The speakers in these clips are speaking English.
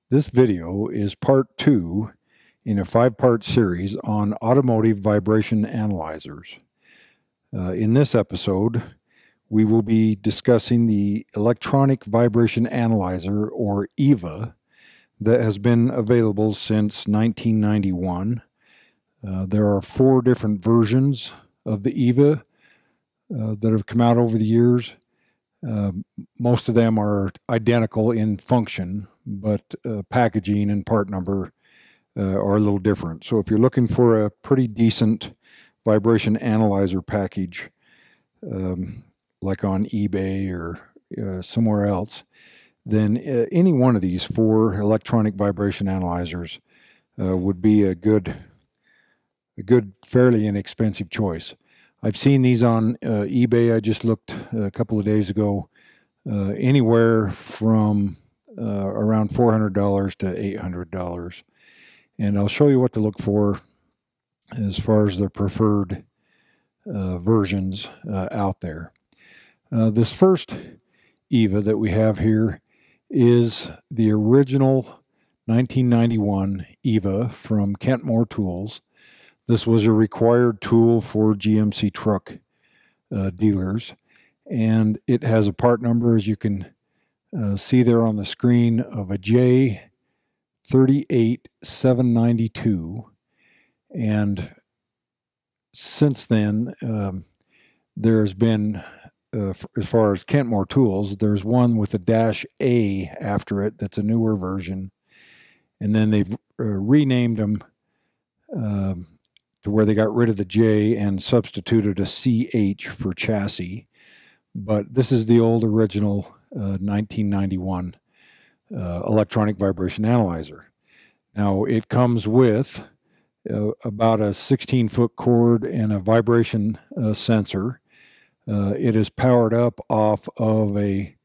This video is part 2 in a 5-part series on automotive vibration analyzers. In this episode, we will be discussing the electronic vibration analyzer, or EVA, that has been available since 1991. There are 4 different versions of the EVA that have come out over the years. Most of them are identical in function, but packaging and part number are a little different. So if you're looking for a pretty decent vibration analyzer package, like on eBay or somewhere else, then any one of these 4 electronic vibration analyzers would be a good, fairly inexpensive choice. I've seen these on eBay. I just looked a couple of days ago, anywhere from around $400 to $800. And I'll show you what to look for as far as the preferred versions out there. This first EVA that we have here is the original 1991 EVA from Kentmore Tools. This was a required tool for GMC truck dealers, and it has a part number, as you can see there on the screen, of a J38792. And since then, there's been, as far as Kentmore Tools, there's one with a -A after it that's a newer version, and then they've renamed them to where they got rid of the J and substituted a CH for chassis. But this is the old original 1991 electronic vibration analyzer. Now it comes with about a 16-foot cord and a vibration sensor. It is powered up off of a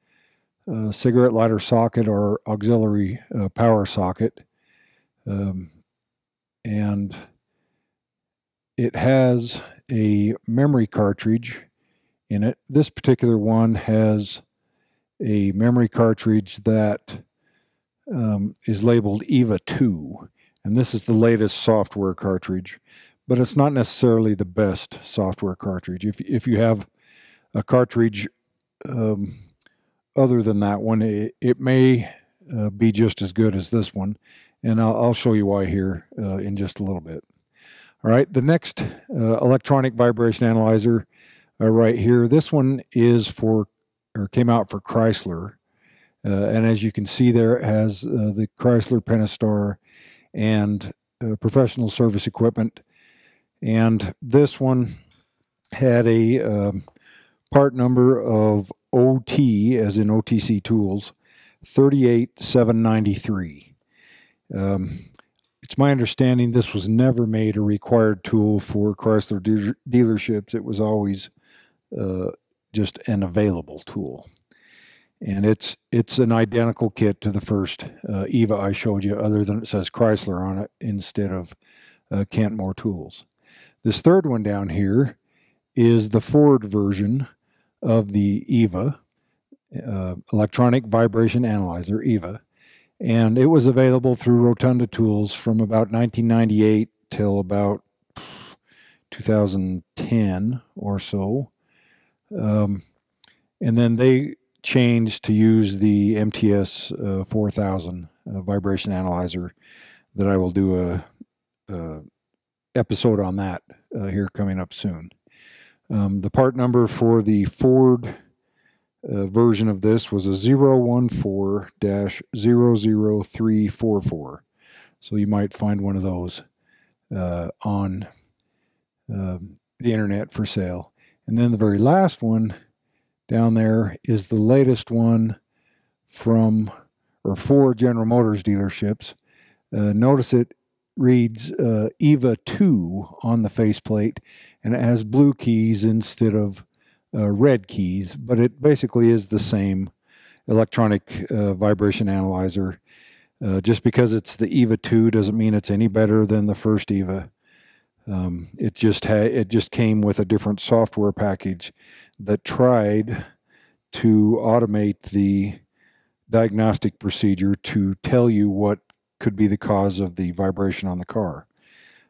cigarette lighter socket or auxiliary power socket, and it has a memory cartridge in it. This particular one has a memory cartridge that is labeled EVA2, and this is the latest software cartridge, but it's not necessarily the best software cartridge. If you have a cartridge other than that one, it may be just as good as this one, and I'll show you why here in just a little bit. All right, the next electronic vibration analyzer right here, this one is came out for Chrysler, and as you can see there, it has the Chrysler Pentastar and professional service equipment. And this one had a part number of OT, as in OTC Tools, 38793. It's my understanding this was never made a required tool for Chrysler dealerships. It was always just an available tool. And it's an identical kit to the first EVA I showed you, other than it says Chrysler on it instead of Kentmore Tools. This third one down here is the Ford version of the EVA, electronic vibration analyzer, EVA. And it was available through Rotunda Tools from about 1998 till about 2010 or so. And then they changed to use the MTS 4000 vibration analyzer that I will do a episode on that here coming up soon. The part number for the Ford version of this was a 014-00344. So you might find one of those on the internet for sale. And then the very last one down there is the latest one from, or for, General Motors dealerships. Notice it reads EVA2 on the faceplate, and it has blue keys instead of red keys, but it basically is the same electronic vibration analyzer. Just because it's the EVA2 doesn't mean it's any better than the first EVA. It just came with a different software package that tried to automate the diagnostic procedure to tell you what could be the cause of the vibration on the car.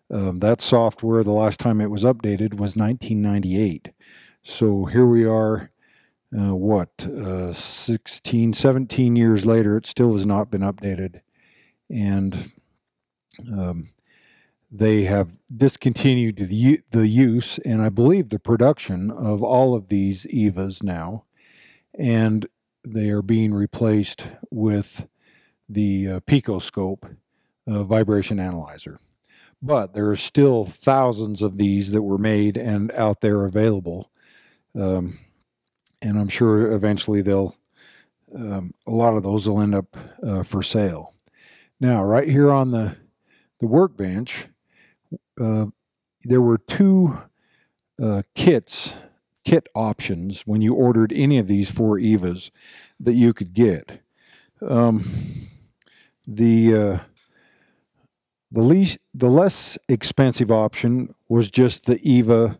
That software, the last time it was updated was 1998. So here we are, 16, 17 years later, it still has not been updated. And they have discontinued the use and I believe the production of all of these EVAs now. And they are being replaced with the picoscope vibration analyzer. But there are still thousands of these that were made and out there available. And I'm sure eventually a lot of those will end up for sale. Now, right here on the workbench, there were two kit options when you ordered any of these 4 EVAs that you could get. The less expensive option was just the EVA,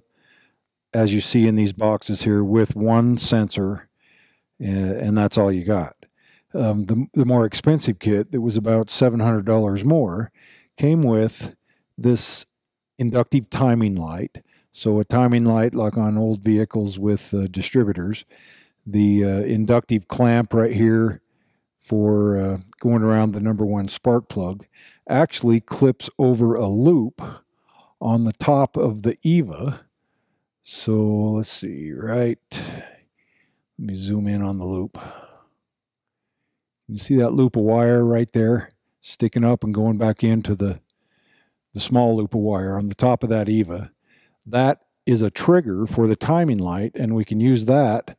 as you see in these boxes here, with one sensor, and that's all you got. The more expensive kit, that was about $700 more, came with this inductive timing light. So a timing light like on old vehicles with distributors. The inductive clamp right here for going around the #1 spark plug actually clips over a loop on the top of the EVA. So let's see, right? Let me zoom in on the loop. You see that loop of wire right there sticking up and going back into the small loop of wire on the top of that EVA. That is a trigger for the timing light, and we can use that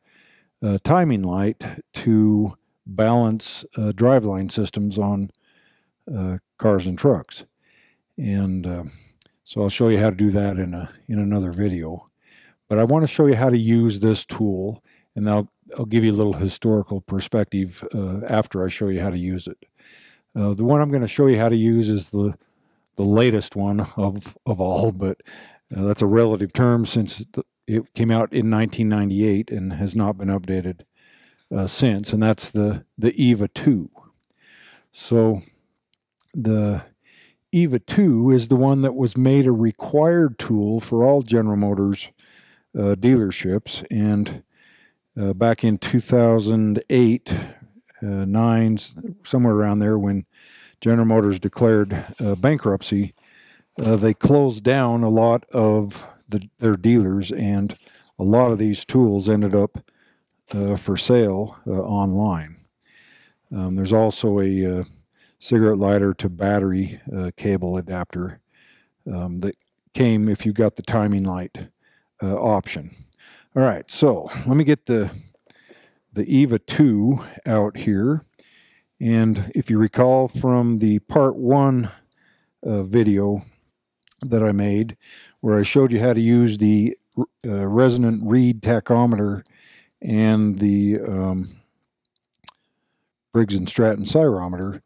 timing light to balance driveline systems on cars and trucks. And so I'll show you how to do that in another video. But I want to show you how to use this tool, and I'll give you a little historical perspective after I show you how to use it. The one I'm going to show you how to use is the latest one of all, but that's a relative term since it came out in 1998 and has not been updated since, and that's the EVA2. So the EVA2 is the one that was made a required tool for all General Motors dealerships, and back in 2008, 9, somewhere around there, when General Motors declared bankruptcy, they closed down a lot of their dealers, and a lot of these tools ended up for sale online. There's also a cigarette lighter to battery cable adapter that came if you got the timing light option. All right, so let me get the EVA2 out here. And if you recall from the part 1 video that I made, where I showed you how to use the resonant reed tachometer and the Briggs & Stratton cyrometer,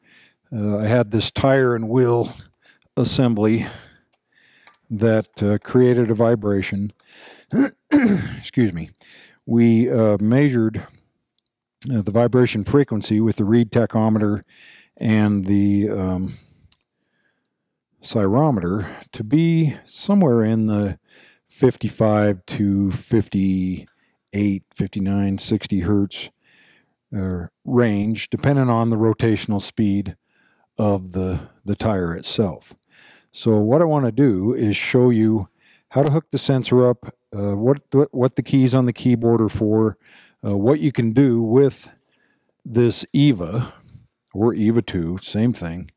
I had this tire and wheel assembly that created a vibration. Excuse me. We measured the vibration frequency with the reed tachometer and the cyrometer to be somewhere in the 55 to 58, 59, 60 hertz range, depending on the rotational speed of the tire itself. So what I want to do is show you how to hook the sensor up, what the keys on the keyboard are for, what you can do with this EVA or EVA2, same thing.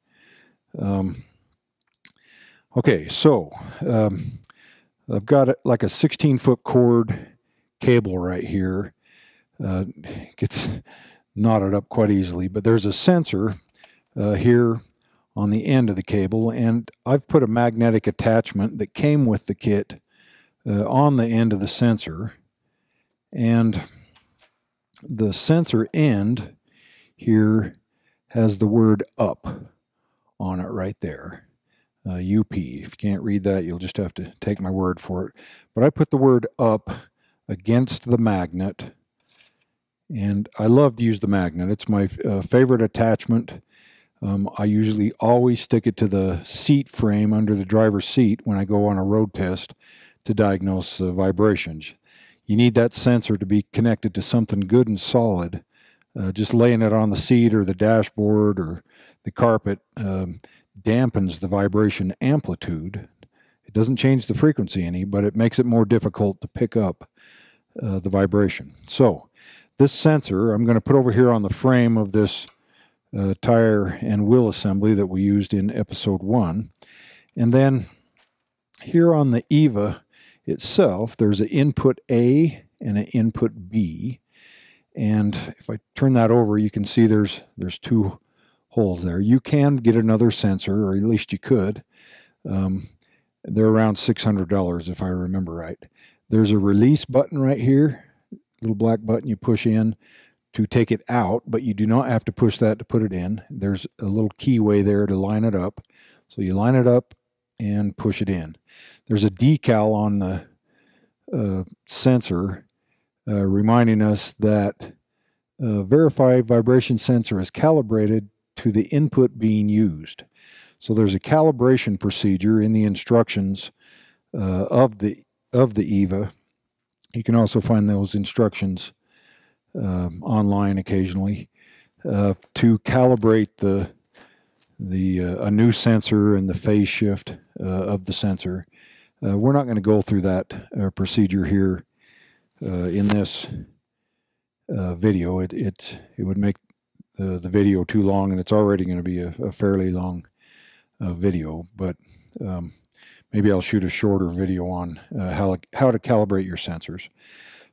Okay, so I've got like a 16-foot cord cable right here. Gets knotted up quite easily, but there's a sensor here on the end of the cable, and I've put a magnetic attachment that came with the kit on the end of the sensor, and the sensor end here has the word up on it right there. UP. If you can't read that, you'll just have to take my word for it. But I put the word up against the magnet, And I love to use the magnet. It's my favorite attachment. I usually always stick it to the seat frame under the driver's seat when I go on a road test to diagnose vibrations. You need that sensor to be connected to something good and solid. Just laying it on the seat or the dashboard or the carpet dampens the vibration amplitude. It doesn't change the frequency any, but it makes it more difficult to pick up the vibration. So this sensor I'm going to put over here on the frame of this tire and wheel assembly that we used in episode 1. And then here on the EVA itself, there's an input A and an input B. And if I turn that over, you can see there's 2 holes there. You can get another sensor, or at least you could. They're around $600 if I remember right. There's a release button right here, little black button you push in to take it out, but you do not have to push that to put it in. There's a little keyway there to line it up. So you line it up and push it in. There's a decal on the sensor reminding us that verified vibration sensor is calibrated to the input being used. So there's a calibration procedure in the instructions of the EVA. You can also find those instructions online occasionally to calibrate a new sensor and the phase shift of the sensor. We're not going to go through that procedure here in this video. It would make the video too long, and it's already going to be a fairly long video, but maybe I'll shoot a shorter video on how to calibrate your sensors.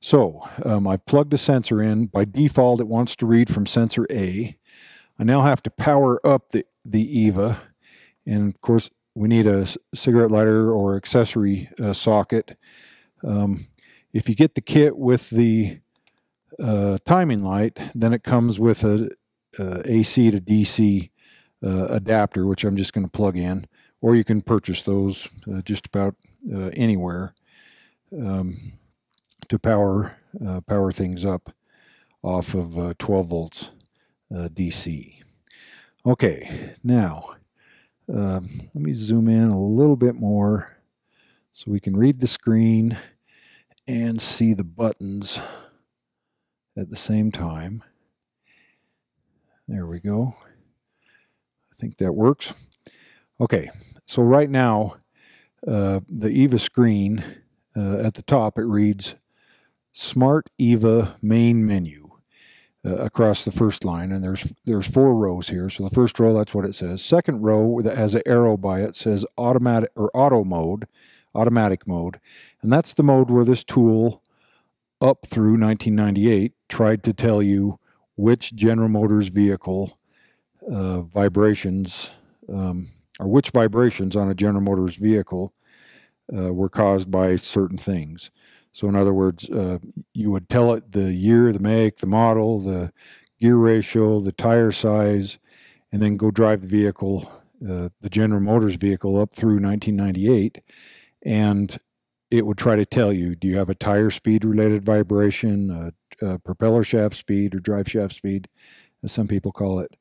So I've plugged the sensor in. By default, it wants to read from sensor A. I now have to power up the EVA, and of course we need a cigarette lighter or accessory socket. If you get the kit with the timing light, then it comes with a AC to DC adapter, which I'm just going to plug in, or you can purchase those just about anywhere to power things up off of 12 volts DC. Okay, now let me zoom in a little bit more so we can read the screen and see the buttons at the same time. There we go. I think that works. Okay, so right now the EVA screen at the top, it reads Smart EVA main menu across the first line, and there's 4 rows here. So the first row, that's what it says. Second row that has an arrow by it says automatic or automatic mode, and that's the mode where this tool up through 1998 tried to tell you which General Motors vehicle vibrations or which vibrations on a General Motors vehicle were caused by certain things. So in other words, you would tell it the year, the make, the model, the gear ratio, the tire size, and then go drive the vehicle, the General Motors vehicle up through 1998, and it would try to tell you, do you have a tire speed related vibration, propeller shaft speed or drive shaft speed, as some people call it,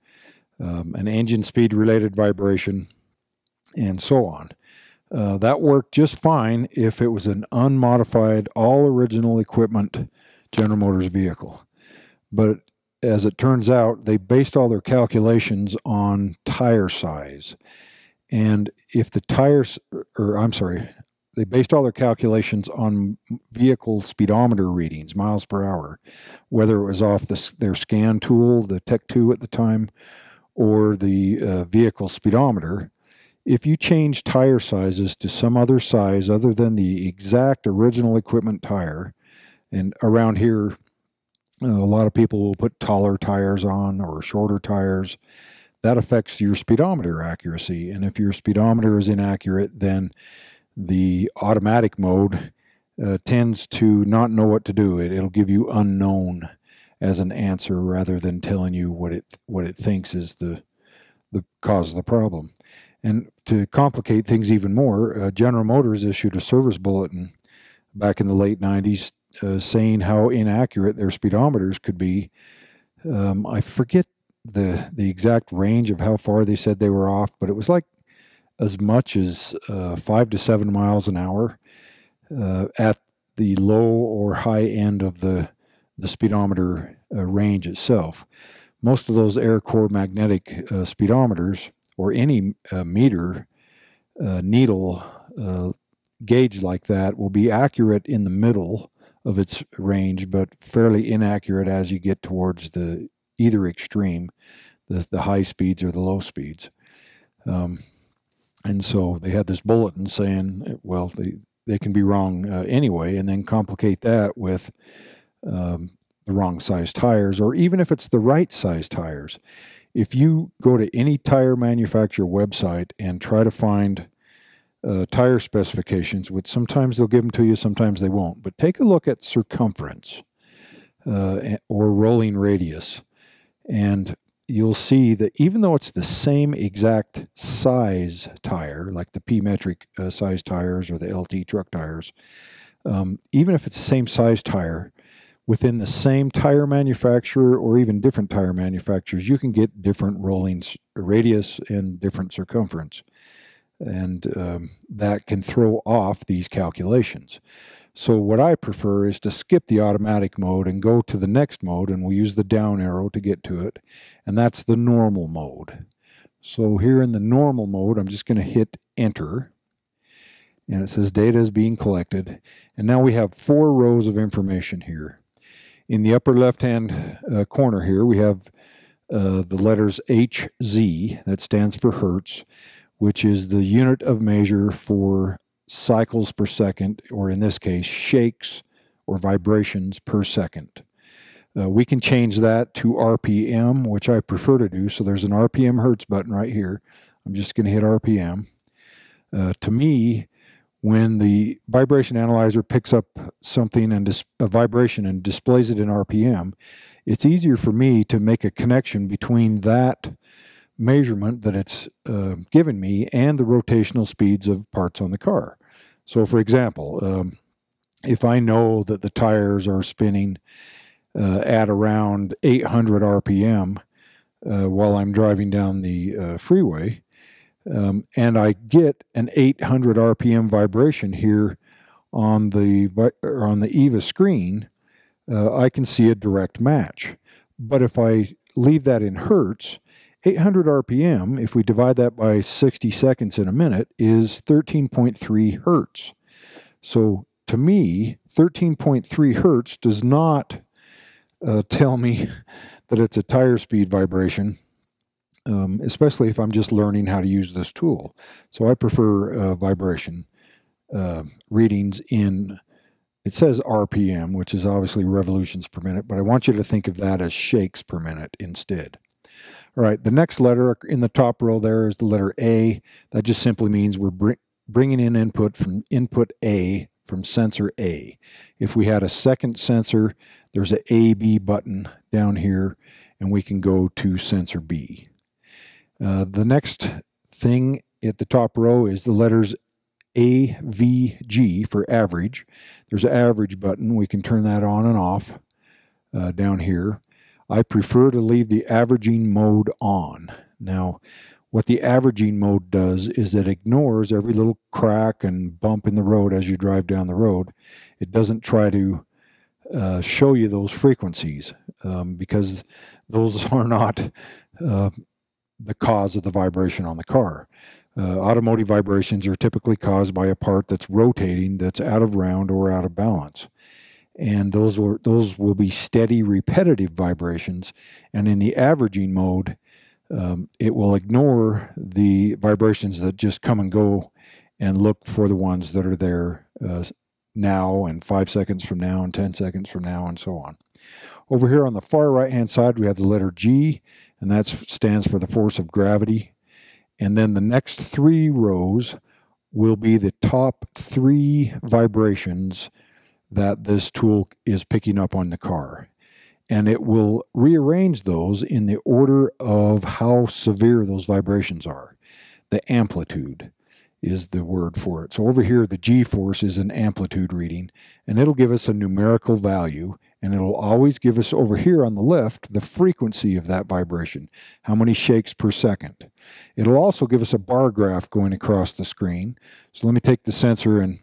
an engine speed related vibration, and so on. That worked just fine if it was an unmodified, all original equipment General Motors vehicle. But as it turns out, they based all their calculations on tire size. And if the tires, they based all their calculations on vehicle speedometer readings, miles per hour, whether it was off their scan tool, the Tech 2 at the time, or the vehicle speedometer. If you change tire sizes to some other size other than the exact original equipment tire, and around here, a lot of people will put taller tires on or shorter tires, that affects your speedometer accuracy. And if your speedometer is inaccurate, then the automatic mode tends to not know what to do. It'll give you unknown as an answer rather than telling you what it thinks is the cause of the problem. And to complicate things even more, General Motors issued a service bulletin back in the late 90s saying how inaccurate their speedometers could be. I forget the exact range of how far they said they were off, but it was like as much as 5 to 7 miles an hour at the low or high end of the speedometer range itself. Most of those air core magnetic speedometers, or any meter needle gauge like that, will be accurate in the middle of its range, but fairly inaccurate as you get towards the either extreme, the high speeds or the low speeds. And so they had this bulletin saying, well, they can be wrong anyway, and then complicate that with the wrong size tires, or even if it's the right size tires. If you go to any tire manufacturer website and try to find tire specifications, which sometimes they'll give them to you, sometimes they won't, but take a look at circumference or rolling radius, and you'll see that even though it's the same exact size tire, like the P-metric size tires or the LT truck tires, even if it's the same size tire, within the same tire manufacturer or even different tire manufacturers, you can get different rolling radius and different circumference. And that can throw off these calculations. So what I prefer is to skip the automatic mode and go to the next mode, and we'll use the down arrow to get to it, and that's the normal mode. So here in the normal mode, I'm just going to hit enter, and it says data is being collected, and now we have 4 rows of information here. In the upper left-hand corner here, we have the letters HZ, that stands for Hertz, which is the unit of measure for cycles per second, or in this case, shakes or vibrations per second. We can change that to RPM, which I prefer to do. So there's an RPM Hertz button right here. I'm just going to hit RPM. To me, when the vibration analyzer picks up something and a vibration and displays it in RPM, it's easier for me to make a connection between that measurement that it's given me and the rotational speeds of parts on the car. So for example, if I know that the tires are spinning at around 800 RPM while I'm driving down the freeway, and I get an 800 RPM vibration here on the EVA screen, I can see a direct match. But if I leave that in Hertz, 800 RPM, if we divide that by 60 seconds in a minute, is 13.3 Hertz. So to me, 13.3 Hertz does not tell me that it's a tire speed vibration, especially if I'm just learning how to use this tool. So I prefer vibration readings in, it says RPM, which is obviously revolutions per minute, but I want you to think of that as shakes per minute instead. All right, the next letter in the top row there is the letter A. That just simply means we're bringing in input from input A from sensor A. If we had a second sensor, there's an A-B button down here, and we can go to sensor B. The next thing at the top row is the letters AVG for average. There's an average button. We can turn that on and off down here. I prefer to leave the averaging mode on. Now, what the averaging mode does is it ignores every little crack and bump in the road as you drive down the road. It doesn't try to show you those frequencies because those are not the cause of the vibration on the car. Automotive vibrations are typically caused by a part that's rotating, that's out of round or out of balance. And those will be steady, repetitive vibrations. And in the averaging mode, it will ignore the vibrations that just come and go and look for the ones that are there now and 5 seconds from now and 10 seconds from now and so on. Over here on the far right-hand side, we have the letter G, and that stands for the force of gravity. And then the next 3 rows will be the top 3 vibrations that this tool is picking up on the car. And it will rearrange those in the order of how severe those vibrations are, the amplitude. is the word for it. So over here, the G-force is an amplitude reading, and it'll give us a numerical value, and it'll always give us over here on the left the frequency of that vibration, how many shakes per second. It'll also give us a bar graph going across the screen. So let me take the sensor and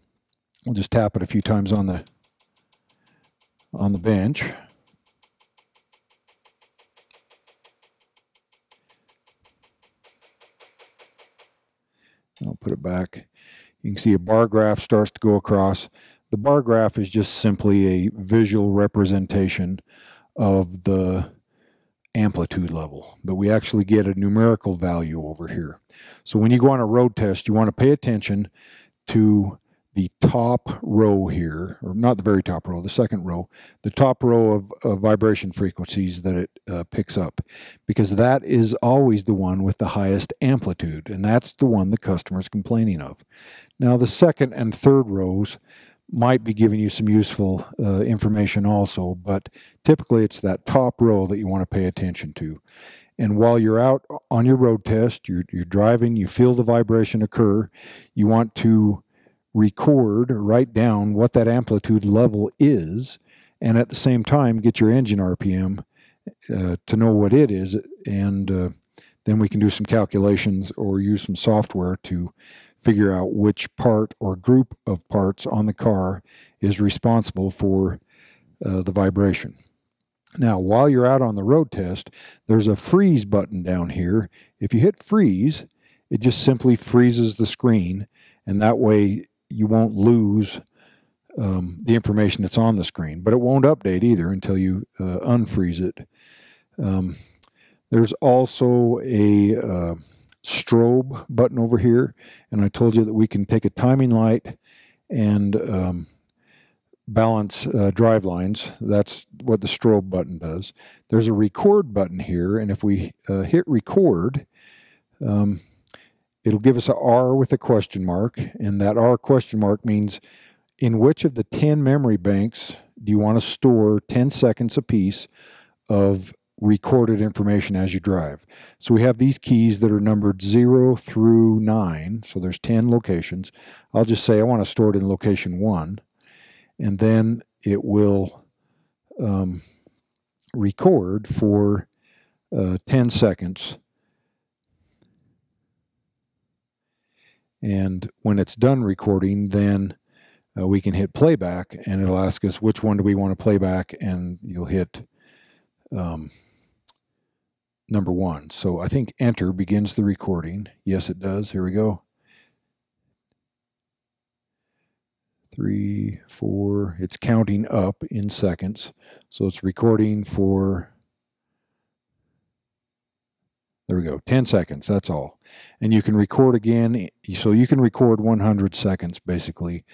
we'll just tap it a few times on the bench. I'll put it back. You can see a bar graph starts to go across. The bar graph is just simply a visual representation of the amplitude level, but we actually get a numerical value over here. So when you go on a road test, you want to pay attention to the top row here, or not the very top row, the second row, the top row of vibration frequencies that it picks up, because that is always the one with the highest amplitude, and that's the one the customer is complaining of. Now the second and third rows might be giving you some useful information also, but typically it's that top row that you want to pay attention to. And while you're out on your road test, you're driving, you feel the vibration occur, you want to record or write down what that amplitude level is, and at the same time get your engine RPM to know what it is, and then we can do some calculations or use some software to figure out which part or group of parts on the car is responsible for the vibration. Now, while you're out on the road test, there's a freeze button down here. If you hit freeze, it just simply freezes the screen, and that way you won't lose the information that's on the screen, but it won't update either until you unfreeze it. There's also a strobe button over here, and I told you that we can take a timing light and balance drive lines. That's what the strobe button does. There's a record button here, and if we hit record, it'll give us an R with a question mark, and that R question mark means in which of the 10 memory banks do you want to store 10 seconds apiece of recorded information as you drive. So we have these keys that are numbered 0 through 9, so there's 10 locations. I'll just say I want to store it in location 1, and then it will record for 10 seconds. And when it's done recording, then we can hit playback, and it'll ask us which one do we want to play back, and you'll hit number 1. So I think enter begins the recording. Yes, it does. Here we go. 3, 4. It's counting up in seconds. So it's recording for, there we go, 10 seconds. That's all. And you can record again. So you can record 100 seconds basically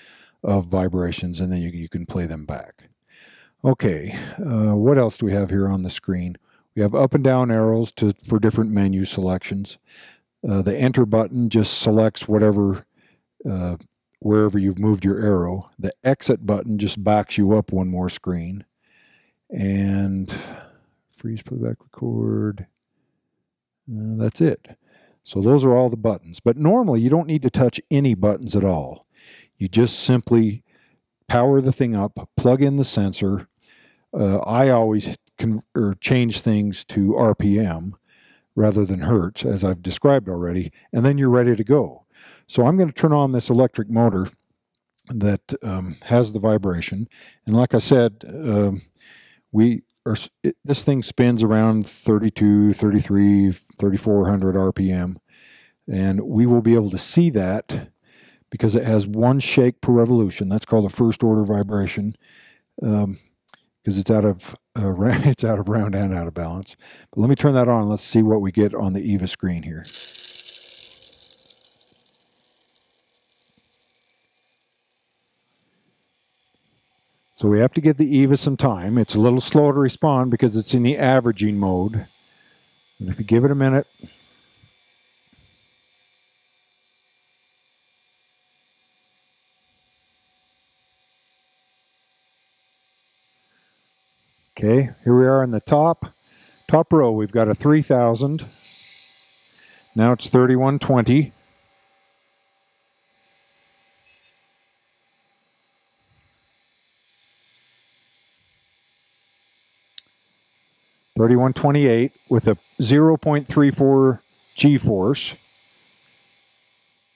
of vibrations, and then you can play them back. Okay, what else do we have here on the screen? We have up and down arrows for different menu selections. The enter button just selects whatever, wherever you've moved your arrow. The exit button just backs you up one more screen. And freeze, playback, record. That's it. So those are all the buttons. But normally you don't need to touch any buttons at all. You just simply power the thing up, plug in the sensor. I always change things to RPM rather than hertz, as I've described already, and then you're ready to go. So I'm going to turn on this electric motor that has the vibration, and like I said, this thing spins around 32, 33, 3400 RPM, and we will be able to see that because it has 1 shake per revolution. That's called a first order vibration, because it's out of round and out of balance. But let me turn that on. Let's see what we get on the EVA screen here. So we have to give the EVA some time. It's a little slow to respond because it's in the averaging mode. And if you give it a minute, okay, here we are in the top row. We've got a 3000. Now it's 3120. 3128 with a 0.34 G-force.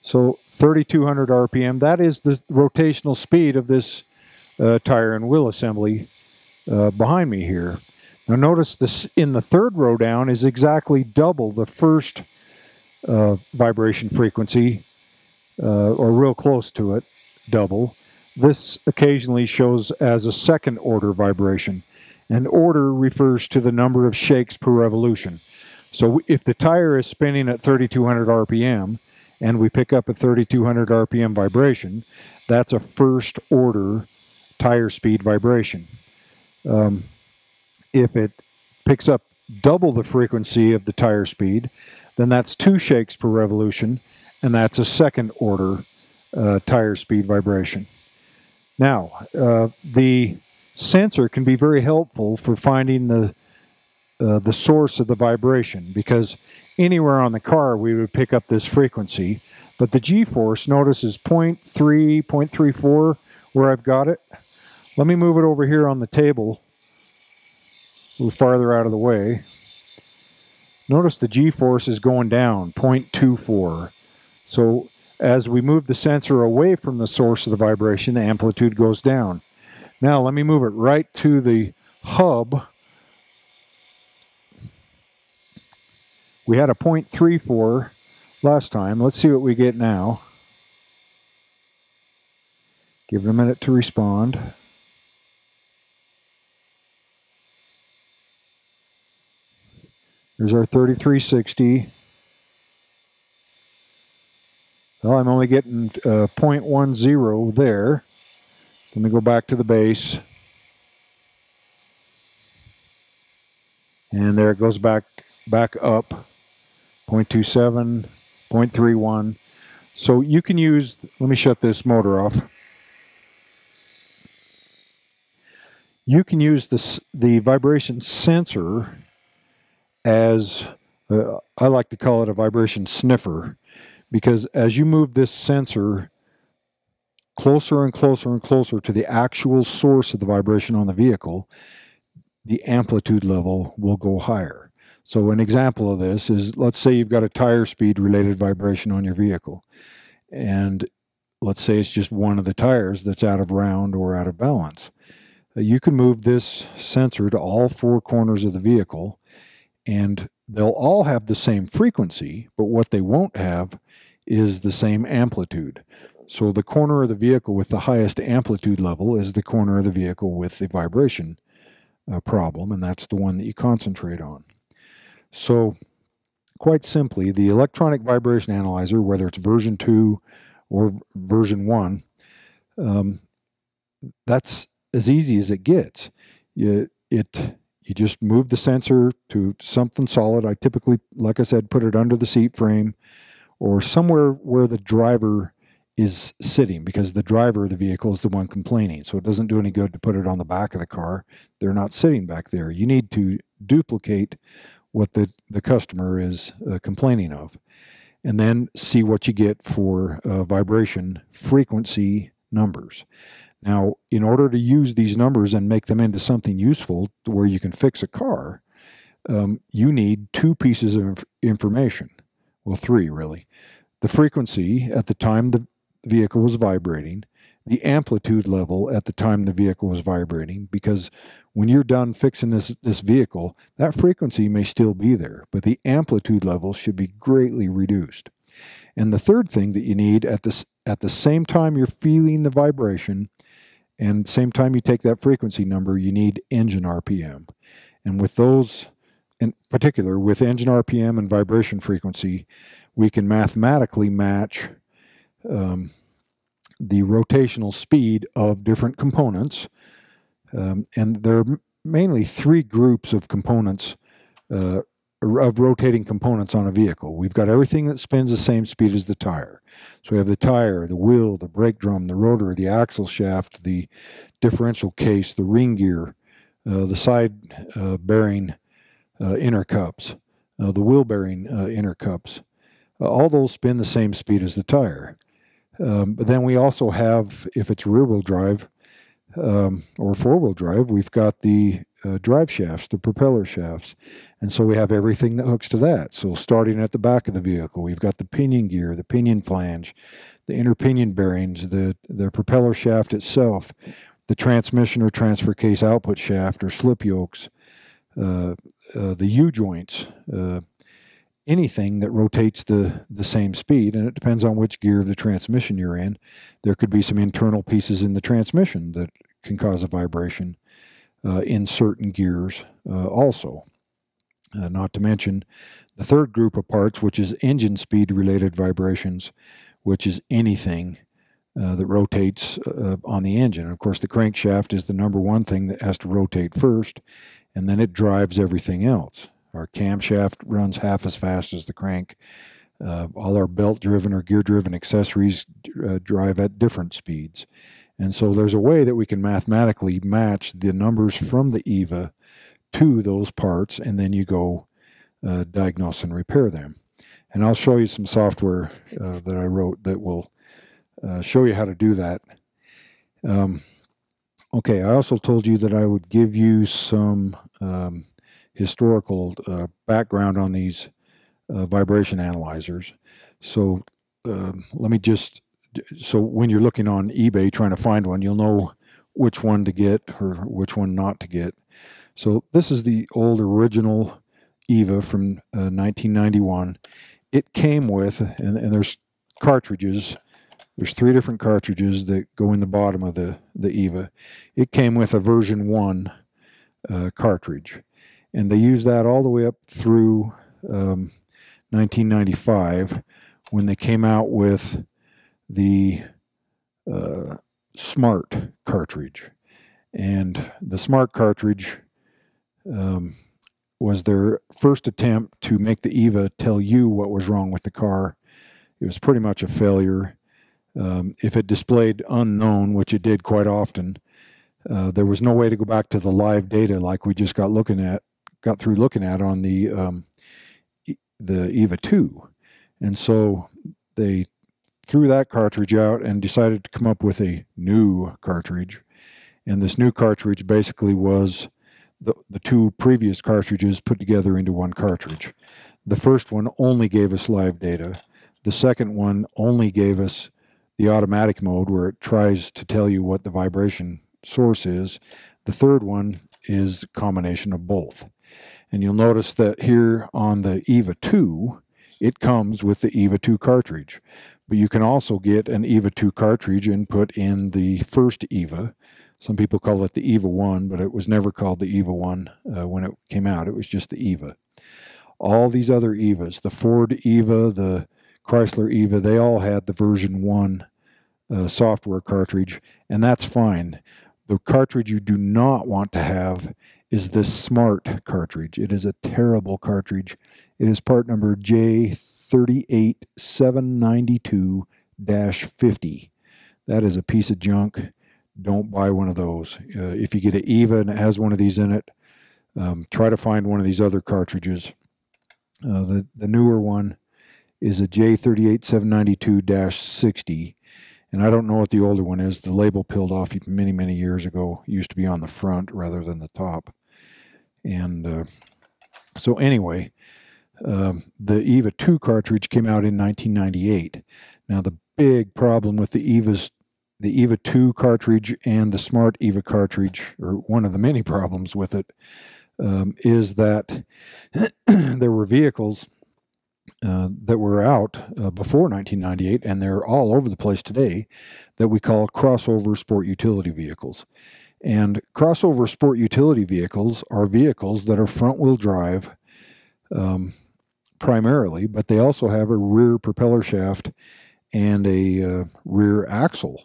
So 3,200 RPM. That is the rotational speed of this tire and wheel assembly behind me here. Now notice this in the third row down is exactly double the first vibration frequency, or real close to it, double. This occasionally shows as a second order vibration. And order refers to the number of shakes per revolution. So if the tire is spinning at 3,200 RPM and we pick up a 3,200 RPM vibration, that's a first order tire speed vibration. If it picks up double the frequency of the tire speed, then that's 2 shakes per revolution, and that's a second order tire speed vibration. Now, the sensor can be very helpful for finding the source of the vibration, because anywhere on the car we would pick up this frequency, but the G-force, notice, is 0.3, 0.34 where I've got it. Let me move it over here on the table a little farther out of the way. Notice the G-force is going down, 0.24. So as we move the sensor away from the source of the vibration, the amplitude goes down. Now let me move it right to the hub. We had a 0.34 last time. Let's see what we get now. Give it a minute to respond. There's our 3360. Well, I'm only getting 0.10 there. Let me go back to the base. And there it goes back up. 0.27, 0.31. So you can use, let me shut this motor off. You can use the vibration sensor as, I like to call it a vibration sniffer, because as you move this sensor closer and closer and closer to the actual source of the vibration on the vehicle, the amplitude level will go higher. So an example of this is, let's say you've got a tire speed related vibration on your vehicle, and let's say it's just one of the tires that's out of round or out of balance. You can move this sensor to all 4 corners of the vehicle, and they'll all have the same frequency, but what they won't have is the same amplitude. So the corner of the vehicle with the highest amplitude level is the corner of the vehicle with the vibration problem, and that's the one that you concentrate on. So quite simply, the electronic vibration analyzer, whether it's version 2 or version 1, that's as easy as it gets. You just move the sensor to something solid. I typically, like I said, put it under the seat frame or somewhere where the driver is sitting, because the driver of the vehicle is the one complaining. So it doesn't do any good to put it on the back of the car. They're not sitting back there. You need to duplicate what the customer is complaining of, and then see what you get for vibration frequency numbers. Now, in order to use these numbers and make them into something useful where you can fix a car, you need 2 pieces of information. Well, 3 really. The frequency at the time the vehicle was vibrating, the amplitude level at the time the vehicle was vibrating, because when you're done fixing this vehicle, that frequency may still be there, but the amplitude level should be greatly reduced. And the third thing that you need at the same time you're feeling the vibration and same time you take that frequency number, you need engine RPM. And with those, in particular, with engine RPM and vibration frequency, we can mathematically match the rotational speed of different components. And there are mainly 3 groups of components, of rotating components on a vehicle. We've got everything that spins the same speed as the tire. So we have the tire, the wheel, the brake drum, the rotor, the axle shaft, the differential case, the ring gear, the side bearing inner cups, the wheel bearing inner cups. All those spin the same speed as the tire. But then we also have, if it's rear-wheel drive, or four-wheel drive, we've got the drive shafts, the propeller shafts. And so we have everything that hooks to that. So starting at the back of the vehicle, we've got the pinion gear, the pinion flange, the inner pinion bearings, the propeller shaft itself, the transmission or transfer case output shaft or slip yokes, the U-joints, anything that rotates the same speed, and it depends on which gear of the transmission you're in. There could be some internal pieces in the transmission that can cause a vibration in certain gears also. Not to mention the third group of parts, which is engine speed related vibrations, which is anything that rotates on the engine. And of course, the crankshaft is the number one thing that has to rotate first, and then it drives everything else. Our camshaft runs half as fast as the crank. All our belt-driven or gear-driven accessories drive at different speeds. And so there's a way that we can mathematically match the numbers from the EVA to those parts, and then you go diagnose and repair them. And I'll show you some software that I wrote that will show you how to do that. Okay, I also told you that I would give you some historical background on these vibration analyzers. So let me just, so when you're looking on eBay trying to find one, you'll know which one to get or which one not to get. So this is the old original EVA from 1991. It came with, and there's cartridges. There's 3 different cartridges that go in the bottom of the EVA. It came with a version 1 cartridge. And they used that all the way up through 1995 when they came out with the Smart cartridge. And the Smart cartridge was their first attempt to make the EVA tell you what was wrong with the car. It was pretty much a failure. If it displayed unknown, which it did quite often, there was no way to go back to the live data like we just got through looking at on the EVA2. And so they threw that cartridge out and decided to come up with a new cartridge. And this new cartridge basically was the 2 previous cartridges put together into one cartridge. The first one only gave us live data. The second one only gave us the automatic mode where it tries to tell you what the vibration source is. The third one is a combination of both. And you'll notice that here on the EVA2, it comes with the EVA2 cartridge. But you can also get an EVA2 cartridge and put in the first EVA. Some people call it the EVA1, but it was never called the EVA1 when it came out. It was just the EVA. All these other EVAs, the Ford EVA, the Chrysler EVA, they all had the version 1 software cartridge, and that's fine. The cartridge you do not want to have is this Smart cartridge. It is a terrible cartridge. It is part number J38792-50. That is a piece of junk. Don't buy one of those. If you get an EVA and it has one of these in it, try to find one of these other cartridges. The newer one is a J38792-60. And I don't know what the older one is. The label peeled off many, many years ago. It used to be on the front rather than the top. And so anyway, the EVA2 cartridge came out in 1998. Now the big problem with the EVA2 cartridge and the Smart EVA cartridge, or one of the many problems with it, is that there were vehicles that were out before 1998, and they're all over the place today, that we call crossover sport utility vehicles. And crossover sport utility vehicles are vehicles that are front-wheel drive primarily, but they also have a rear propeller shaft and a rear axle.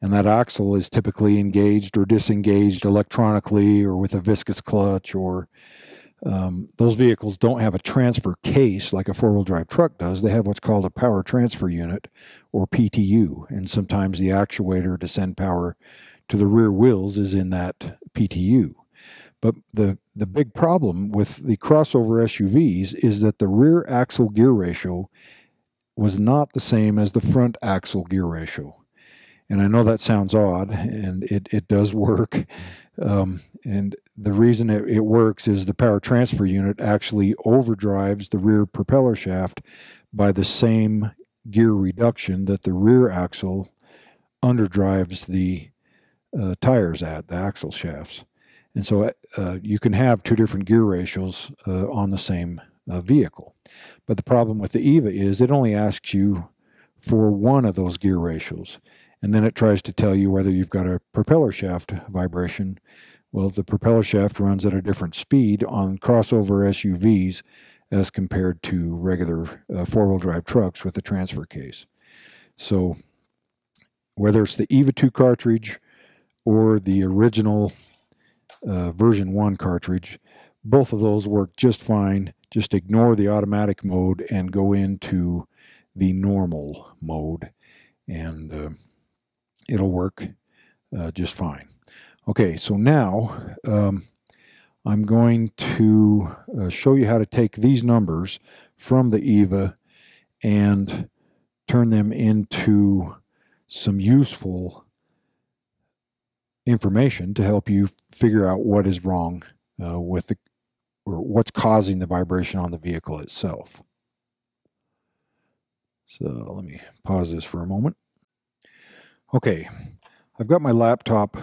And that axle is typically engaged or disengaged electronically or with a viscous clutch, or those vehicles don't have a transfer case like a four-wheel drive truck does. They have what's called a power transfer unit, or PTU, and sometimes the actuator to send power to the rear wheels is in that PTU. But the big problem with the crossover SUVs is that the rear axle gear ratio was not the same as the front axle gear ratio. And I know that sounds odd, and it does work. And the reason it works is the power transfer unit actually overdrives the rear propeller shaft by the same gear reduction that the rear axle underdrives the tires at, the axle shafts. And so you can have two different gear ratios on the same vehicle. But the problem with the EVA is it only asks you for one of those gear ratios. And then it tries to tell you whether you've got a propeller shaft vibration. Well, the propeller shaft runs at a different speed on crossover SUVs as compared to regular four-wheel drive trucks with a transfer case. So whether it's the EVA2 cartridge or the original version 1 cartridge, both of those work just fine. Just ignore the automatic mode and go into the normal mode, and it'll work just fine. Okay, so now I'm going to show you how to take these numbers from the EVA and turn them into some useful information to help you figure out what is wrong with the, or what's causing the vibration on the vehicle itself. So let me pause this for a moment. Okay, I've got my laptop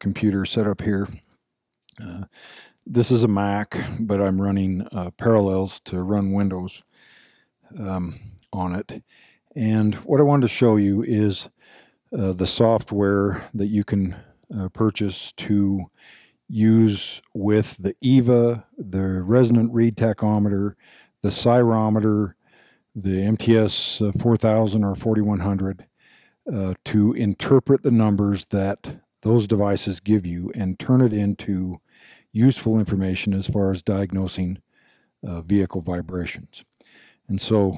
computer set up here. This is a Mac, but I'm running Parallels to run Windows on it. And what I wanted to show you is the software that you can purchase to use with the EVA, the resonant read tachometer, the cyrometer, the MTS 4000 or 4100, to interpret the numbers that those devices give you and turn it into useful information as far as diagnosing vehicle vibrations. And so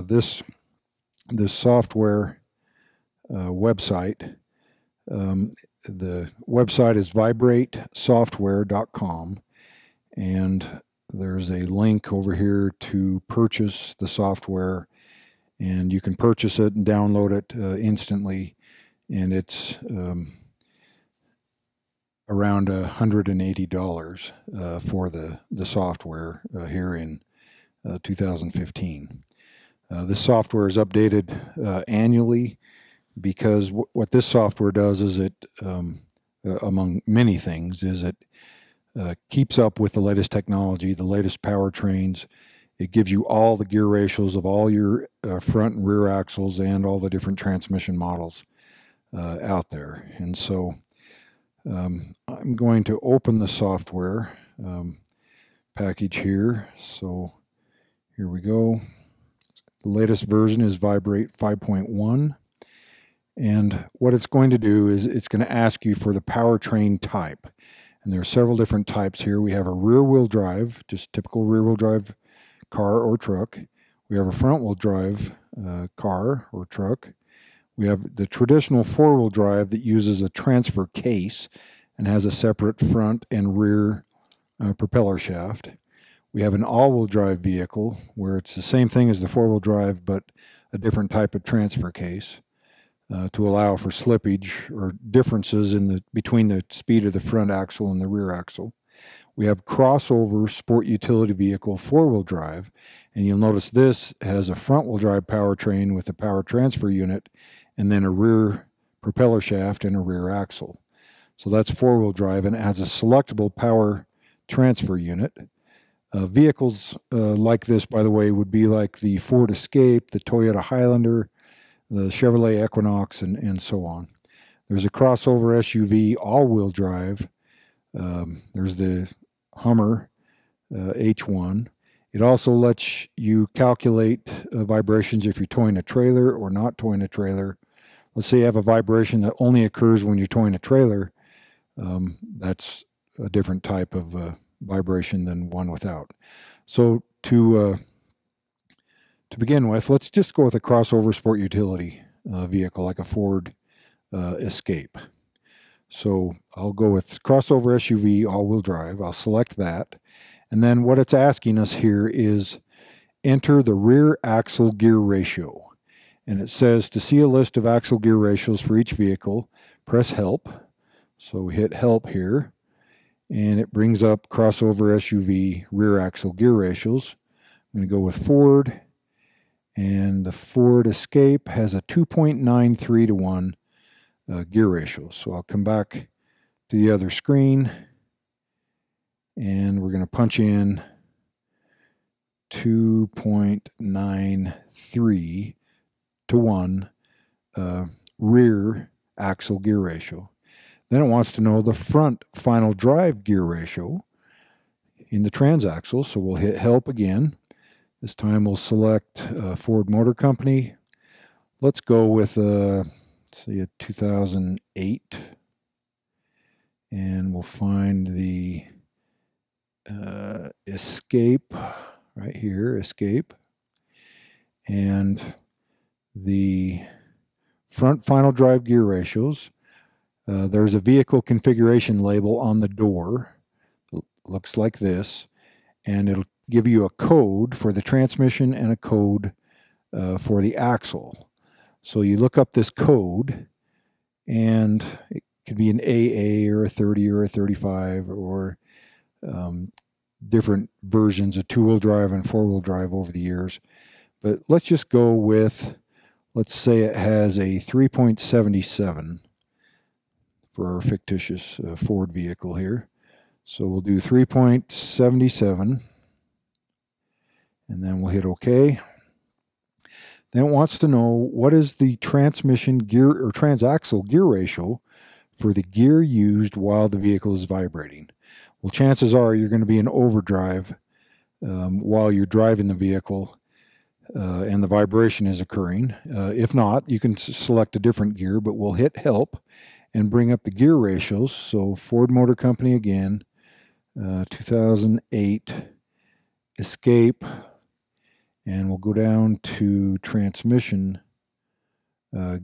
this software website, the website is vibratesoftware.com, and there's a link over here to purchase the software, and you can purchase it and download it instantly, and it's around $180 for the software here in 2015. This software is updated annually, because what this software does is it, among many things, is it keeps up with the latest technology, the latest powertrains. It gives you all the gear ratios of all your front and rear axles and all the different transmission models out there. And so I'm going to open the software package here. So here we go. The latest version is Vibrate 5.1. And what it's going to do is it's going to ask you for the powertrain type. And there are several different types here. We have a rear-wheel drive, just typical rear-wheel drive car or truck. We have a front-wheel drive car or truck. We have the traditional four-wheel drive that uses a transfer case and has a separate front and rear propeller shaft. We have an all-wheel drive vehicle where it's the same thing as the four-wheel drive, but a different type of transfer case to allow for slippage or differences between the speed of the front axle and the rear axle. We have crossover sport utility vehicle four-wheel drive, and you'll notice this has a front-wheel drive powertrain with a power transfer unit and then a rear propeller shaft and a rear axle. So that's four-wheel drive, and it has a selectable power transfer unit. Vehicles like this, by the way, would be like the Ford Escape, the Toyota Highlander, the Chevrolet Equinox, and so on. There's a crossover SUV all-wheel drive. There's the Hummer H1. It also lets you calculate vibrations if you're towing a trailer or not towing a trailer. Let's say you have a vibration that only occurs when you're towing a trailer. That's a different type of vibration than one without. So to begin with, let's just go with a crossover sport utility vehicle like a Ford Escape. So I'll go with crossover SUV all-wheel drive. I'll select that. And then what it's asking us here is enter the rear axle gear ratio. And it says to see a list of axle gear ratios for each vehicle, press help. So we hit help here, and it brings up crossover SUV rear axle gear ratios. I'm going to go with Ford, and the Ford Escape has a 2.93 to 1 gear ratio. So I'll come back to the other screen, and we're going to punch in 2.93 to 1 rear axle gear ratio. Then it wants to know the front final drive gear ratio in the transaxle. So we'll hit help again. This time we'll select Ford Motor Company. Let's go with say a 2008, and we'll find the Escape right here, Escape, and the front final drive gear ratios. There's a vehicle configuration label on the door. It looks like this, and it'll give you a code for the transmission and a code for the axle. So you look up this code, and it could be an AA or a 30 or a 35 or different versions of two-wheel drive and four-wheel drive over the years. But let's just go with, let's say it has a 3.77 for our fictitious Ford vehicle here. So we'll do 3.77, and then we'll hit OK. Then it wants to know what is the transmission gear or transaxle gear ratio for the gear used while the vehicle is vibrating. Well, chances are you're going to be in overdrive while you're driving the vehicle and the vibration is occurring. If not, you can select a different gear, but we'll hit help and bring up the gear ratios. So Ford Motor Company again, 2008 Escape, and we'll go down to transmission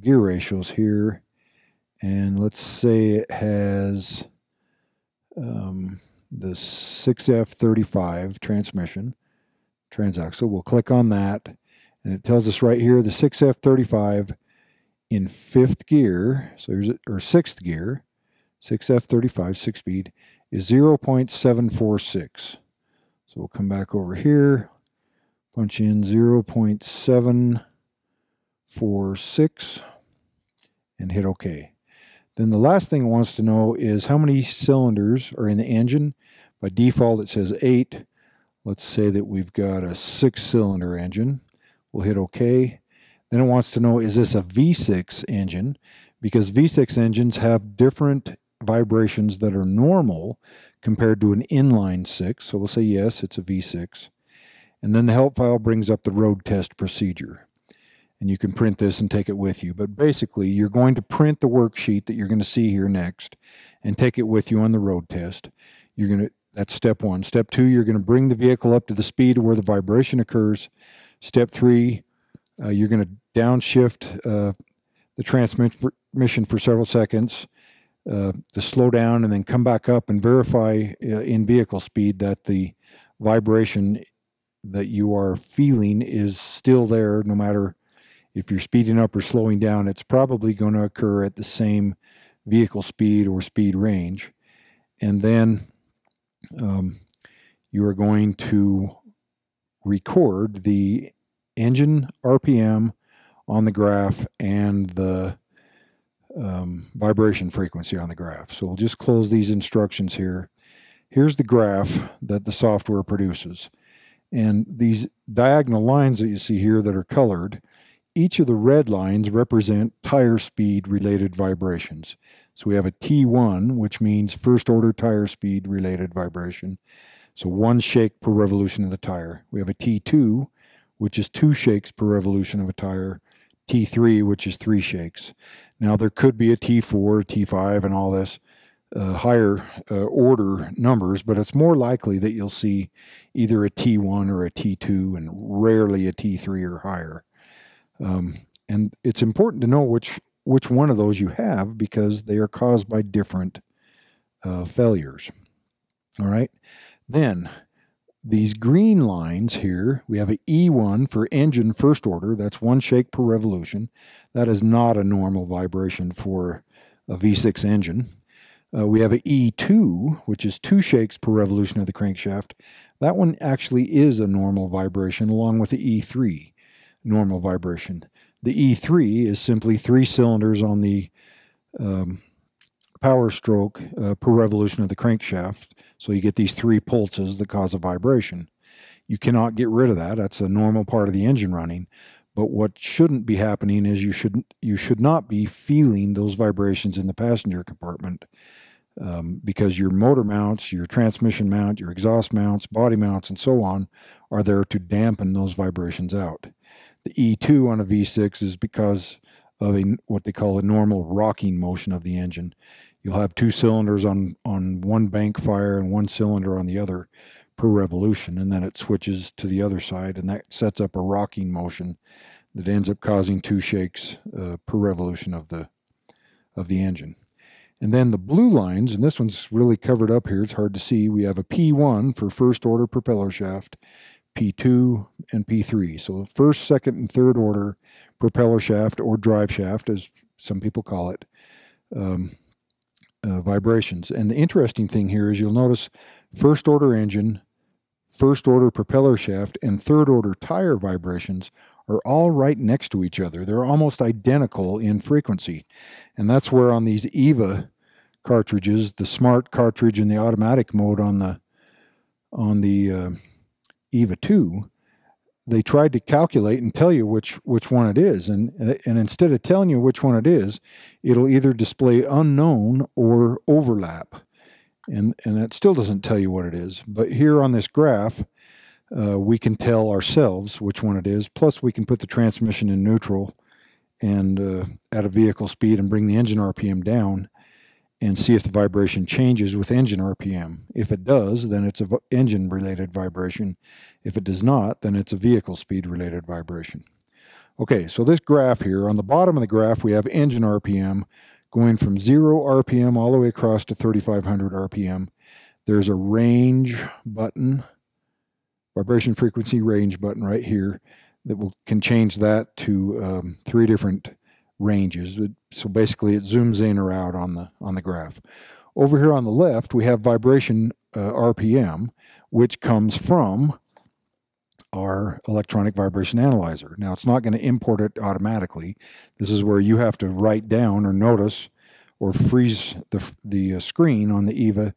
gear ratios here, and let's say it has the 6F35 transmission transaxle. We'll click on that, and it tells us right here the 6F35 in 5th gear, so here's or 6th gear, 6F35 6-speed is 0.746. So we'll come back over here, punch in 0.746 and hit OK. Then the last thing it wants to know is how many cylinders are in the engine. By default it says 8. Let's say that we've got a 6-cylinder engine. We'll hit OK. Then it wants to know, is this a V6 engine? Because V6 engines have different vibrations that are normal compared to an inline 6. So we'll say yes, it's a V6. And then the help file brings up the road test procedure. And you can print this and take it with you. But basically, you're going to print the worksheet that you're going to see here next and take it with you on the road test. That's step 1. Step 2, you're going to bring the vehicle up to the speed where the vibration occurs. Step 3, you're going to downshift the transmission for several seconds to slow down, and then come back up and verify in vehicle speed that the vibration that you are feeling is still there. No matter if you're speeding up or slowing down, it's probably going to occur at the same vehicle speed or speed range. And then you are going to record the engine RPM on the graph and the vibration frequency on the graph. So we'll just close these instructions here. Here's the graph that the software produces. And these diagonal lines that you see here that are colored, each of the red lines represent tire speed related vibrations. So we have a T1, which means first order tire speed related vibration. So 1 shake per revolution of the tire. We have a T2, which is 2 shakes per revolution of a tire. T3, which is 3 shakes. Now there could be a T4, T5, and all this higher order numbers, but it's more likely that you'll see either a T1 or a T2 and rarely a T3 or higher. And it's important to know which one of those you have, because they are caused by different failures. All right. Then These green lines here, we have an E1 for engine first order. That's 1 shake per revolution. That is not a normal vibration for a V6 engine. We have an E2, which is 2 shakes per revolution of the crankshaft. That one actually is a normal vibration, along with the E3 normal vibration. The E3 is simply 3 cylinders on the power stroke per revolution of the crankshaft. So you get these 3 pulses that cause a vibration. You cannot get rid of that. That's a normal part of the engine running. But what shouldn't be happening is you should not be feeling those vibrations in the passenger compartment, because your motor mounts, your transmission mount, your exhaust mounts, body mounts, and so on are there to dampen those vibrations out. The E2 on a V6 is because of what they call a normal rocking motion of the engine. You'll have 2 cylinders on one bank fire and 1 cylinder on the other per revolution, and then it switches to the other side, and that sets up a rocking motion that ends up causing 2 shakes per revolution of the engine. And then the blue lines, and this one's really covered up here, it's hard to see. We have a P1 for first order propeller shaft, P2 and P3. So first, second, and third order propeller shaft, or drive shaft as some people call it, vibrations. And the interesting thing here is you'll notice first order engine, first order propeller shaft, and third order tire vibrations are all right next to each other. They're almost identical in frequency. And that's where on these EVA cartridges, the smart cartridge and the automatic mode on the EVA2, they tried to calculate and tell you which one it is. And instead of telling you which one it is, it'll either display unknown or overlap. And that still doesn't tell you what it is. But here on this graph, we can tell ourselves which one it is. Plus, we can put the transmission in neutral and at a vehicle speed and bring the engine RPM down and see if the vibration changes with engine RPM. If it does, then it's an engine-related vibration. If it does not, then it's a vehicle speed-related vibration. Okay, so this graph here, on the bottom of the graph, we have engine RPM going from 0 RPM all the way across to 3,500 RPM. There's a range button, vibration frequency range button right here that can change that to 3 different ranges. So basically it zooms in or out on the graph. Over here on the left, we have vibration RPM, which comes from our electronic vibration analyzer. Now, it's not going to import it automatically. This is where you have to write down or notice or freeze the screen on the EVA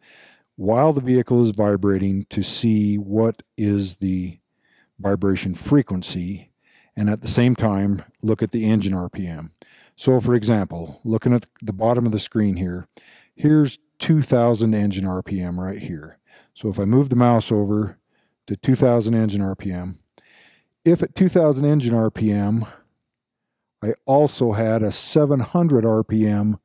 while the vehicle is vibrating to see what is the vibration frequency, and at the same time look at the engine RPM. So for example, looking at the bottom of the screen here, here's 2,000 engine RPM right here. So if I move the mouse over to 2,000 engine RPM, if at 2,000 engine RPM I also had a 700 RPM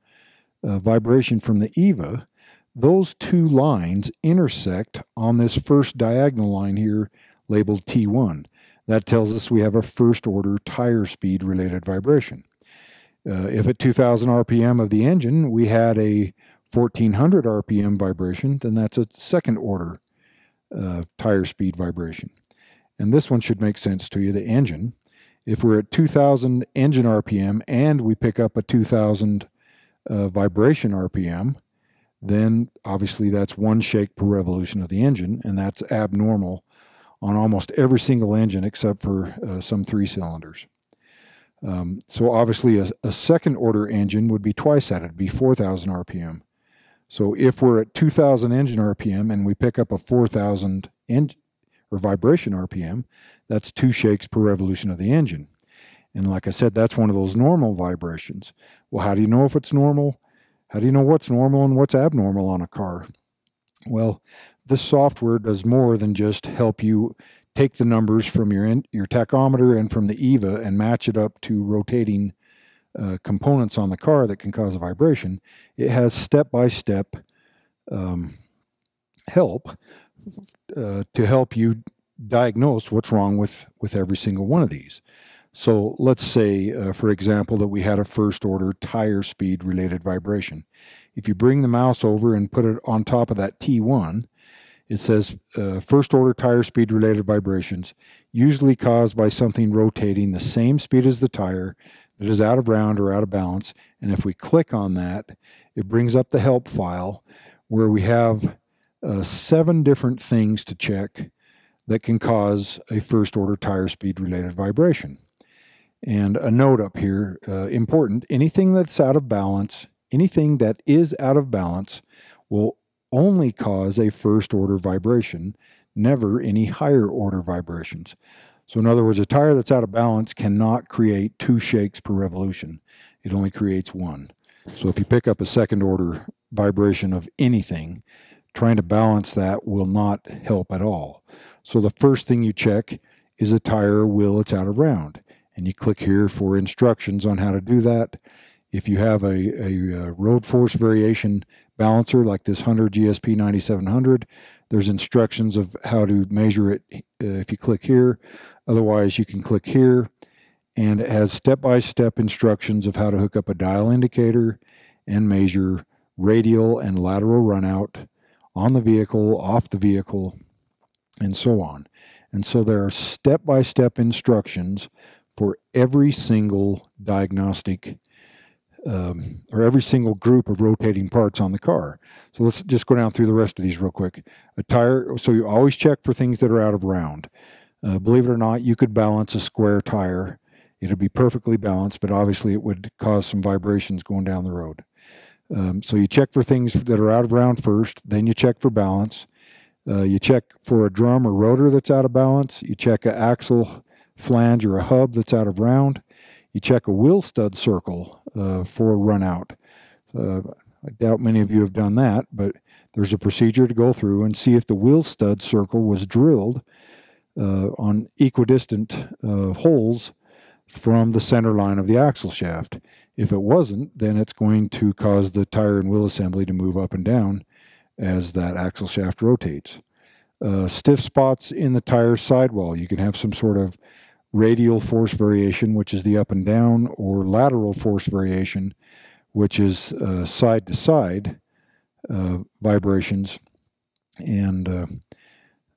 vibration from the EVA, those 2 lines intersect on this first diagonal line here labeled T1. That tells us we have a first order tire speed related vibration. If at 2,000 RPM of the engine we had a 1,400 RPM vibration, then that's a second order tire speed vibration. And this one should make sense to you, the engine. If we're at 2,000 engine RPM and we pick up a 2,000 vibration RPM, then obviously that's 1 shake per revolution of the engine, and that's abnormal on almost every single engine except for some 3 cylinders. So obviously a second order engine would be twice that, it'd be 4,000 RPM. So if we're at 2,000 engine RPM and we pick up a 4,000 vibration RPM, that's 2 shakes per revolution of the engine. And like I said, that's one of those normal vibrations. Well, how do you know if it's normal? How do you know what's normal and what's abnormal on a car? Well, this software does more than just help you take the numbers from your tachometer and from the EVA and match it up to rotating components on the car that can cause a vibration. It has step-by-step help to help you diagnose what's wrong with every single one of these. So let's say, for example, that we had a first order tire speed related vibration. If you bring the mouse over and put it on top of that T1, It says first order tire speed related vibrations, usually caused by something rotating the same speed as the tire that is out of round or out of balance. And if we click on that, it brings up the help file where we have 7 different things to check that can cause a first order tire speed related vibration. And a note up here, important, anything that's out of balance, anything that is out of balance will only cause a first order vibration, never any higher order vibrations. So in other words, a tire that's out of balance cannot create 2 shakes per revolution. It only creates 1. So if you pick up a second order vibration of anything, trying to balance that will not help at all. So the first thing you check is a tire or wheel that's out of round. And you click here for instructions on how to do that. If you have a road force variation balancer like this Hunter GSP 9700, there's instructions of how to measure it if you click here. Otherwise, you can click here, and it has step-by-step instructions of how to hook up a dial indicator and measure radial and lateral runout on the vehicle, off the vehicle, and so on. And so there are step-by-step instructions for every single diagnostic or every single group of rotating parts on the car. So let's just go down through the rest of these real quick. A tire, so you always check for things that are out of round. Believe it or not, you could balance a square tire. It would be perfectly balanced, but obviously it would cause some vibrations going down the road. So you check for things that are out of round first, then you check for balance. You check for a drum or rotor that's out of balance. You check an axle, flange, or a hub that's out of round. You check a wheel stud circle for run out. I doubt many of you have done that, but there's a procedure to go through and see if the wheel stud circle was drilled on equidistant holes from the center line of the axle shaft. If it wasn't, then it's going to cause the tire and wheel assembly to move up and down as that axle shaft rotates. Stiff spots in the tire sidewall. You can have some sort of radial force variation, which is the up and down, or lateral force variation, which is side to side vibrations. And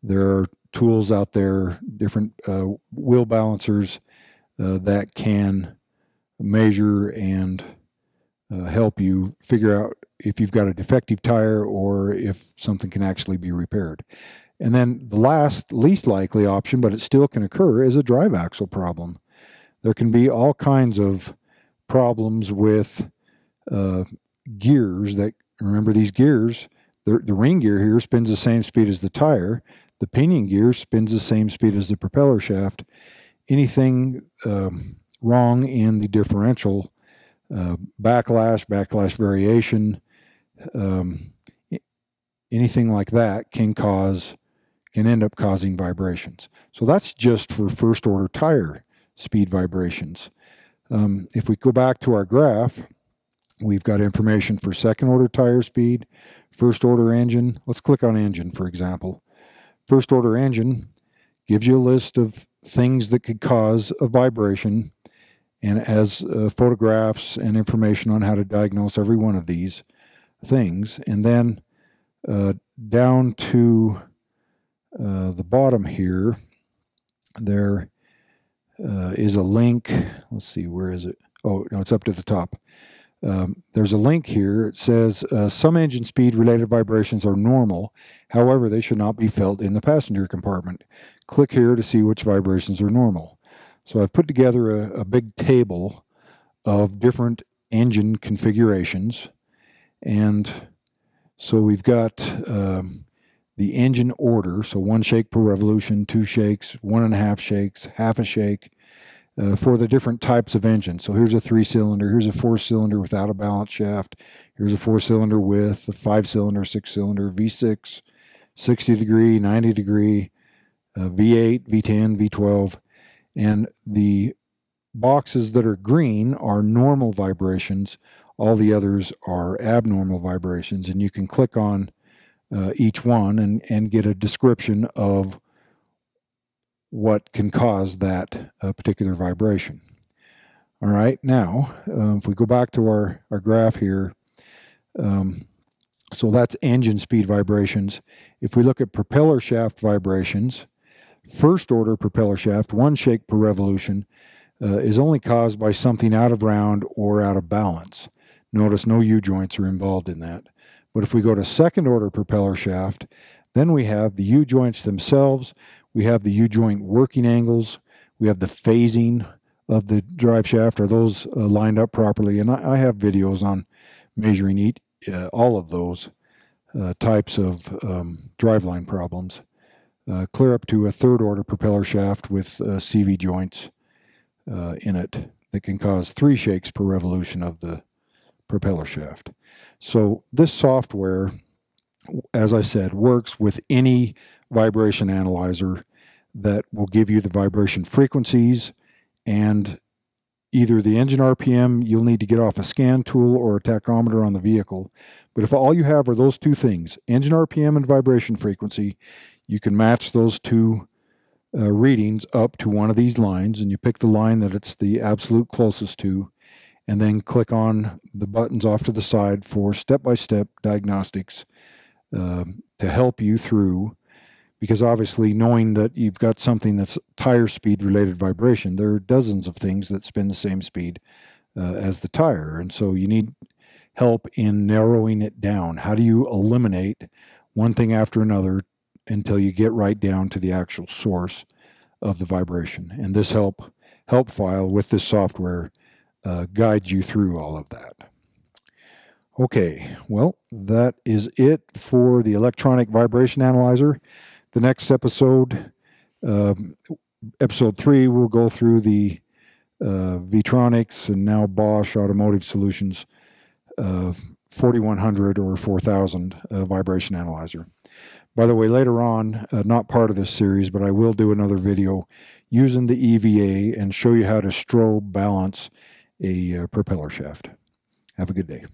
there are tools out there, different wheel balancers that can measure and help you figure out if you've got a defective tire or if something can actually be repaired. And then the least likely option, but it still can occur, is a drive axle problem. There can be all kinds of problems with gears that, remember these gears, the ring gear here spins the same speed as the tire. The pinion gear spins the same speed as the propeller shaft. Anything wrong in the differential, backlash variation, anything like that can end up causing vibrations. So that's just for first order tire speed vibrations. If we go back to our graph, we've got information for second order tire speed, first order engine. Let's click on engine, for example. First order engine gives you a list of things that could cause a vibration, and it has photographs and information on how to diagnose every one of these things. And then down to the bottom here, there is a link. Let's see, where is it? Oh, no, it's up to the top. There's a link here. It says some engine speed related vibrations are normal. However, they should not be felt in the passenger compartment. Click here to see which vibrations are normal. So I've put together a big table of different engine configurations. And so we've got the engine order. So 1 shake per revolution, 2 shakes, 1.5 shakes, half a shake. For the different types of engine. So here's a 3-cylinder, here's a 4-cylinder without a balance shaft, here's a 4-cylinder with a 5-cylinder, 6-cylinder, V6, 60 degree, 90 degree, V8, V10, V12, and the boxes that are green are normal vibrations, all the others are abnormal vibrations, and you can click on each one and get a description of what can cause that particular vibration. All right, now, if we go back to our graph here, So that's engine speed vibrations. If we look at propeller shaft vibrations, first order propeller shaft, 1 shake per revolution, is only caused by something out of round or out of balance. Notice no U-joints are involved in that. But if we go to second order propeller shaft, then we have the U-joints themselves, we have the U-joint working angles, we have the phasing of the drive shaft. Are those lined up properly? And I have videos on measuring all of those types of driveline problems, clear up to a third order propeller shaft with CV joints in it that can cause 3 shakes per revolution of the propeller shaft. So this software, as I said, works with any vibration analyzer that will give you the vibration frequencies and either the engine RPM you'll need to get off a scan tool or a tachometer on the vehicle. But if all you have are those 2 things, engine RPM and vibration frequency, you can match those 2 readings up to one of these lines, and you pick the line that it's the absolute closest to, and then click on the buttons off to the side for step-by-step diagnostics to help you through. Because obviously, knowing that you've got something that's tire speed related vibration, there are dozens of things that spin the same speed as the tire. And so you need help in narrowing it down. How do you eliminate one thing after another until you get right down to the actual source of the vibration? And this help file with this software guides you through all of that. Okay, well, that is it for the electronic vibration analyzer. The next episode, episode 3, we'll go through the Vitronics and now Bosch Automotive Solutions 4100 or 4000 vibration analyzer. By the way, later on, not part of this series, but I will do another video using the EVA and show you how to strobe balance a propeller shaft. Have a good day.